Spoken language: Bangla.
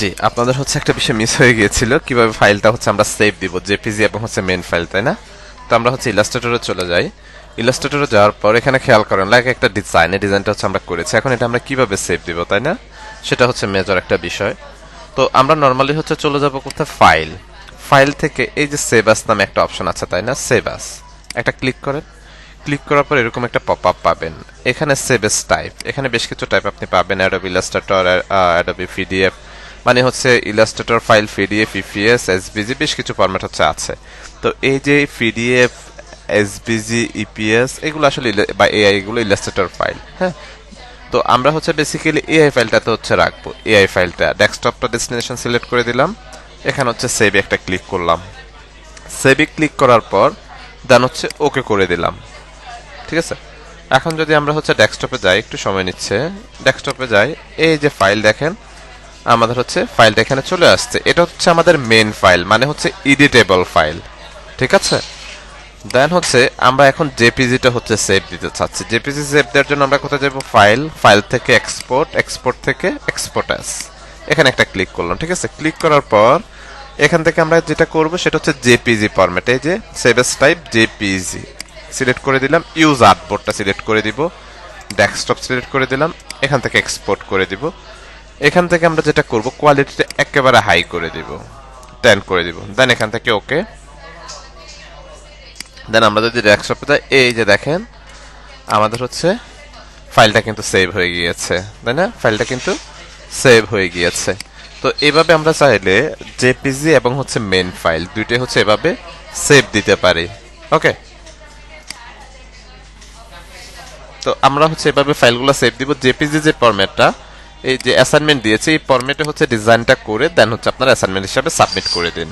জি, আপনাদের হচ্ছে একটা বিষয় মিস হয়ে গিয়েছিল কিভাবে ফাইলটা হচ্ছে আমরা সেভ দিব জেপিজি এবং হচ্ছে মেইন ফাইল, তাই না? তো আমরা হচ্ছে ইলাস্ট্রেটরে চলে যাই। ইলাস্ট্রেটরে যাওয়ার পর এখানে খেয়াল করেন লাইক একটা ডিজাইন, এই ডিজাইনটা হচ্ছে আমরা করেছি। এখন এটা আমরা কিভাবে সেভ দিব, তাই না? সেটা হচ্ছে মেজর একটা বিষয়। তো আমরা নর্মালি হচ্ছে চলে যাব কোথায়, ফাইল। ফাইল থেকে এই যে সেভ আস নামে একটা অপশন আছে, তাই না? সেভ আস একটা ক্লিক করেন। ক্লিক করার পর এরকম একটা পপ আপ পাবেন। এখানে সেভ এস টাইপ, এখানে বেশ কিছু টাইপ আপনি পাবেন, অ্যাডোবি ইলাস্ট্রেটর, অ্যাডোবি পিডিএফ, মানে হচ্ছে Illustrator file, PDF, EPS, SBG, বেশ কিছু ফরম্যাট হচ্ছে আছে। তো এই যে পিডিএফ, এসবিজি, ইপিএস এগুলো আসলে বা এআই এগুলো ইলাস্ট্রেটর ফাইল, হ্যাঁ। তো আমরা হচ্ছে বেসিক্যালি এআই ফাইলটাতে হচ্ছে রাখবো। এআই ফাইলটা ডেস্কটপটা ডেস্টিনেশন সিলেক্ট করে দিলাম। এখানে হচ্ছে সেভে একটা ক্লিক করলাম। সেভে ক্লিক করার পর দেন হচ্ছে ওকে করে দিলাম। ঠিক আছে। এখন যদি আমরা হচ্ছে ডেস্কটপে যাই, একটু সময় নিচ্ছে, ডেস্কটপে যাই, এই যে ফাইল দেখেন আমাদের হচ্ছে ফাইলটা এখানে চলে আসছে। এটা হচ্ছে আমাদের মেইন ফাইল, মানে হচ্ছে এডিটেবল ফাইল। ঠিক আছে। দেন হচ্ছে আমরা এখন জেপিজিটা হচ্ছে সেভ দিতে চাচ্ছি। জেপিজি সেভ দেওয়ার জন্য আমরা কোথায় যাব, ফাইল, ফাইল থেকে এক্সপোর্ট, এক্সপোর্ট থেকে এক্সপোর্ট অ্যাস, এখানে একটা ক্লিক করলাম। ঠিক আছে। ক্লিক করার পর এখান থেকে আমরা যেটা করব সেটা হচ্ছে জেপিজি ফরম্যাট, এই যে save S type JPG select করে দিলাম। ইউজ আর্টবোর্ডটা সিলেক্ট করে দিব, ডেস্কটপ সিলেক্ট করে দিলাম, এখান থেকে এক্সপোর্ট করে দিব। এখান থেকে আমরা যেটা করব কোয়ালিটিটা একেবারে হাই করে দিব, 10 করে দিব। দেন এখান থেকে ওকে। দেন আমরা যদি ডেস্কটপে যাই, এই যে দেখেন আমাদের হচ্ছে ফাইলটা কিন্তু সেভ হয়ে গিয়েছে, তাই না? ফাইলটা কিন্তু সেভ হয়ে গিয়েছে। তো এভাবে আমরা চাইলে জেপিজি এবং হচ্ছে মেইন ফাইল দুইটাই হচ্ছে এভাবে সেভ দিতে পারি। ওকে। তো আমরা হচ্ছে এভাবে ফাইলগুলো সেভ দিব। জেপিজি যে ফরম্যাটটা, এই যে অ্যাসাইনমেন্ট দিয়েছে, এই ফরম্যাটে হচ্ছে ডিজাইনটা করে দেন হচ্ছে আপনার অ্যাসাইনমেন্ট হিসাবে সাবমিট করে দিন।